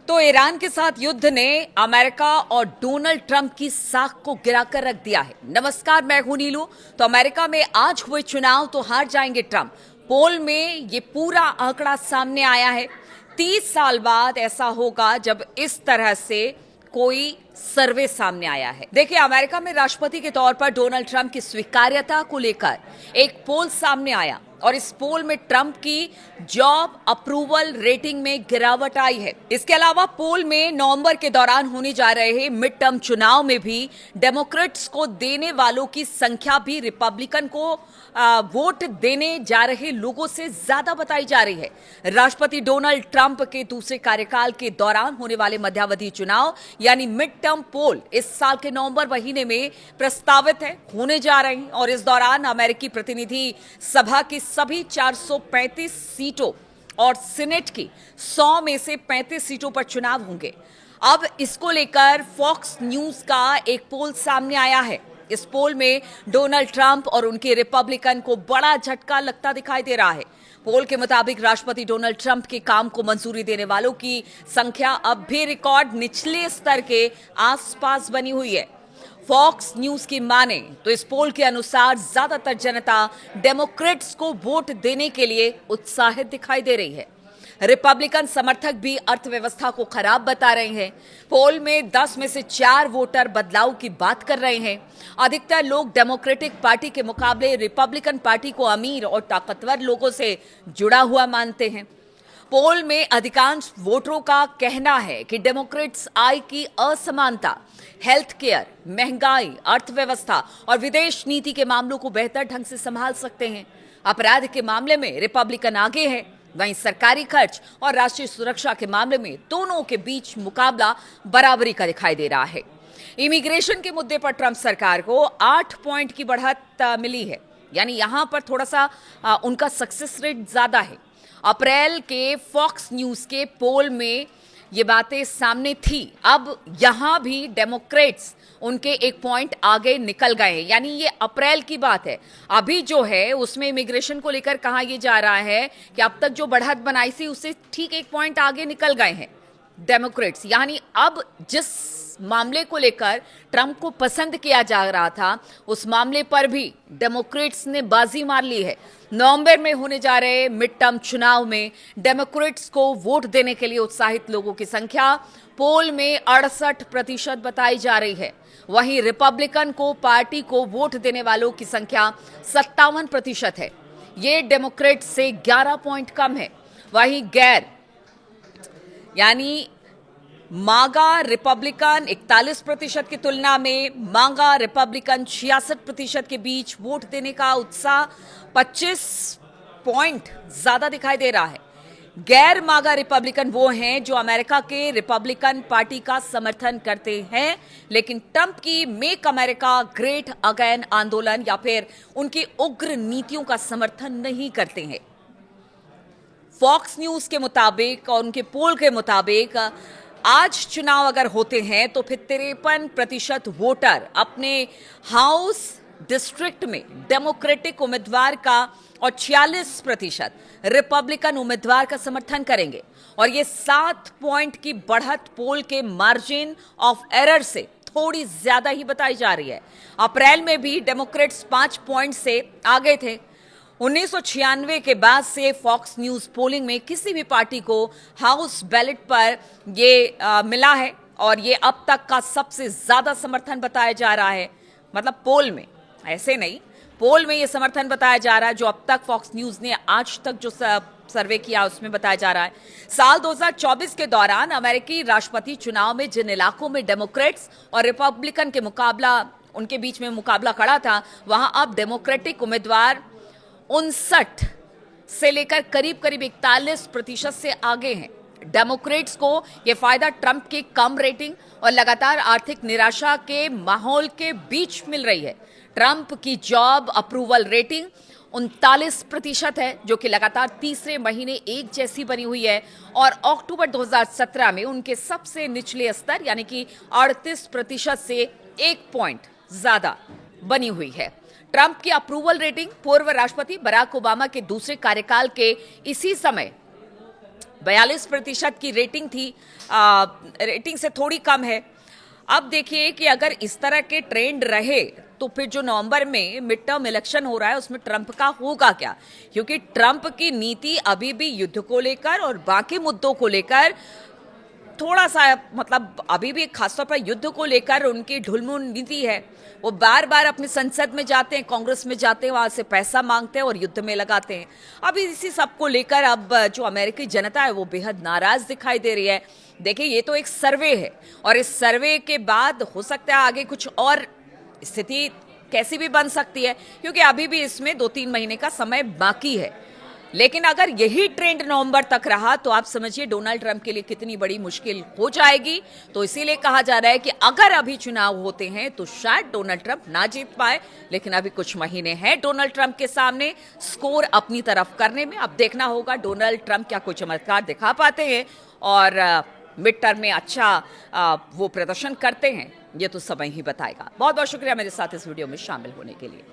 तो ईरान के साथ युद्ध ने अमेरिका और डोनाल्ड ट्रंप की साख को गिराकर रख दिया है। नमस्कार, मैं हूं नीलू। तो अमेरिका में आज हुए चुनाव तो हार जाएंगे ट्रंप। पोल में ये पूरा आंकड़ा सामने आया है। 30 साल बाद ऐसा होगा जब इस तरह से कोई सर्वे सामने आया है। देखिए, अमेरिका में राष्ट्रपति के तौर पर डोनाल्ड ट्रंप की स्वीकार्यता को लेकर एक पोल सामने आया और इस पोल में ट्रंप की जॉब अप्रूवल रेटिंग में गिरावट आई है। इसके अलावा पोल में नवंबर के दौरान होने जा रहे मिड टर्म चुनाव में भी डेमोक्रेट्स को देने वालों की संख्या भी रिपब्लिकन को वोट देने जा रहे लोगों से ज्यादा बताई जा रही है। राष्ट्रपति डोनाल्ड ट्रंप के दूसरे कार्यकाल के दौरान होने वाले मध्यावधि चुनाव यानी मिड टर्म पोल इस साल के नवंबर महीने में प्रस्तावित है, होने जा रहे हैं और इस दौरान अमेरिकी प्रतिनिधि सभा की सभी 435 सीटों और सीनेट की 100 में से 35 सीटों पर चुनाव होंगे। अब इसको लेकर फॉक्स न्यूज का एक पोल सामने आया है। इस पोल में डोनाल्ड ट्रंप और उनके रिपब्लिकन को बड़ा झटका लगता दिखाई दे रहा है। पोल के मुताबिक राष्ट्रपति डोनाल्ड ट्रंप के काम को मंजूरी देने वालों की संख्या अब भी रिकॉर्ड निचले स्तर के आसपास बनी हुई है। फॉक्स न्यूज की माने तो इस पोल के अनुसार ज्यादातर जनता डेमोक्रेट्स को वोट देने के लिए उत्साहित दिखाई दे रही है। रिपब्लिकन समर्थक भी अर्थव्यवस्था को खराब बता रहे हैं। पोल में 10 में से 4 वोटर बदलाव की बात कर रहे हैं। अधिकतर लोग डेमोक्रेटिक पार्टी के मुकाबले रिपब्लिकन पार्टी को अमीर और ताकतवर लोगों से जुड़ा हुआ मानते हैं। पोल में अधिकांश वोटरों का कहना है कि डेमोक्रेट्स आय की असमानता, हेल्थ केयर, महंगाई, अर्थव्यवस्था और विदेश नीति के मामलों को बेहतर ढंग से संभाल सकते हैं। अपराध के मामले में रिपब्लिकन आगे है, वहीं सरकारी खर्च और राष्ट्रीय सुरक्षा के मामले में दोनों के बीच मुकाबला बराबरी का दिखाई दे रहा है। इमिग्रेशन के मुद्दे पर ट्रंप सरकार को 8 पॉइंट की बढ़त मिली है, यानी यहां पर थोड़ा सा उनका सक्सेस रेट ज्यादा है। अप्रैल के फॉक्स न्यूज के पोल में ये बातें सामने थी। अब यहां भी डेमोक्रेट्स उनके 1 पॉइंट आगे निकल गए हैं, यानी ये अप्रैल की बात है। अभी जो है उसमें इमिग्रेशन को लेकर कहा यह जा रहा है कि अब तक जो बढ़त बनाई थी उससे ठीक 1 पॉइंट आगे निकल गए हैं डेमोक्रेट्स। यानी अब जिस मामले को लेकर ट्रंप को पसंद किया जा रहा था उस मामले पर भी डेमोक्रेट्स ने बाजी मार ली है। नवंबर में होने जा रहे मिड टर्म चुनाव में डेमोक्रेट्स को वोट देने के लिए उत्साहित लोगों की संख्या पोल में 68% बताई जा रही है। वहीं रिपब्लिकन को पार्टी को वोट देने वालों की संख्या 57% है। ये डेमोक्रेट से 11 पॉइंट कम है। वहीं गैर यानी मागा रिपब्लिकन 41% की तुलना में मागा रिपब्लिकन 66% के बीच वोट देने का उत्साह 25 पॉइंट ज्यादा दिखाई दे रहा है। गैर मागा रिपब्लिकन वो हैं जो अमेरिका के रिपब्लिकन पार्टी का समर्थन करते हैं लेकिन ट्रंप की मेक अमेरिका ग्रेट अगेन आंदोलन या फिर उनकी उग्र नीतियों का समर्थन नहीं करते हैं। फॉक्स न्यूज के मुताबिक और उनके पोल के मुताबिक आज चुनाव अगर होते हैं तो फिर 53% वोटर अपने हाउस डिस्ट्रिक्ट में डेमोक्रेटिक उम्मीदवार का और 46% रिपब्लिकन उम्मीदवार का समर्थन करेंगे और ये 7 पॉइंट की बढ़त पोल के मार्जिन ऑफ एरर से थोड़ी ज्यादा ही बताई जा रही है। अप्रैल में भी डेमोक्रेट्स 5 पॉइंट से आगे थे। 1996 के बाद से फॉक्स न्यूज पोलिंग में किसी भी पार्टी को हाउस बैलेट पर ये मिला है और ये अब तक का सबसे ज्यादा समर्थन बताया जा रहा है। मतलब पोल में, ऐसे नहीं, पोल में ये समर्थन बताया जा रहा है जो अब तक फॉक्स न्यूज ने आज तक जो सर्वे किया उसमें बताया जा रहा है। साल 2024 के दौरान अमेरिकी राष्ट्रपति चुनाव में जिन इलाकों में डेमोक्रेट्स और रिपब्लिकन के मुकाबला उनके बीच में मुकाबला खड़ा था वहां अब डेमोक्रेटिक उम्मीदवार 59 से लेकर करीब 41% से आगे हैं। डेमोक्रेट्स को यह फायदा ट्रंप के कम रेटिंग और लगातार आर्थिक निराशा के माहौल के बीच मिल रही है। ट्रंप की जॉब अप्रूवल रेटिंग 39% है जो कि लगातार तीसरे महीने एक जैसी बनी हुई है और अक्टूबर 2017 में उनके सबसे निचले स्तर यानी कि 38% से 1 पॉइंट ज्यादा बनी हुई है। ट्रंप की अप्रूवल रेटिंग पूर्व राष्ट्रपति बराक ओबामा के दूसरे कार्यकाल के इसी समय 42% की रेटिंग थी, रेटिंग से थोड़ी कम है। अब देखिए कि अगर इस तरह के ट्रेंड रहे तो फिर जो नवंबर में मिड टर्म इलेक्शन हो रहा है उसमें ट्रंप का होगा क्या, क्योंकि ट्रंप की नीति अभी भी युद्ध को लेकर और बाकी मुद्दों को लेकर थोड़ा सा, मतलब अभी भी खासतौर पर युद्ध को लेकर उनकी ढुलमुल नीति है। वो बार बार अपनी संसद में जाते हैं, कांग्रेस में जाते हैं, वहां से पैसा मांगते हैं और युद्ध में लगाते हैं। अभी इसी सब को लेकर अब जो अमेरिकी जनता है वो बेहद नाराज दिखाई दे रही है। देखिए ये तो एक सर्वे है और इस सर्वे के बाद हो सकता है आगे कुछ और स्थिति कैसी भी बन सकती है, क्योंकि अभी भी इसमें 2-3 महीने का समय बाकी है। लेकिन अगर यही ट्रेंड नवंबर तक रहा तो आप समझिए डोनाल्ड ट्रंप के लिए कितनी बड़ी मुश्किल हो जाएगी। तो इसीलिए कहा जा रहा है कि अगर अभी चुनाव होते हैं तो शायद डोनाल्ड ट्रंप ना जीत पाए, लेकिन अभी कुछ महीने हैं डोनाल्ड ट्रंप के सामने स्कोर अपनी तरफ करने में। अब देखना होगा डोनाल्ड ट्रंप क्या कोई चमत्कार दिखा पाते हैं और मिड टर्म में अच्छा वो प्रदर्शन करते हैं, ये तो समय ही बताएगा। बहुत बहुत शुक्रिया मेरे साथ इस वीडियो में शामिल होने के लिए।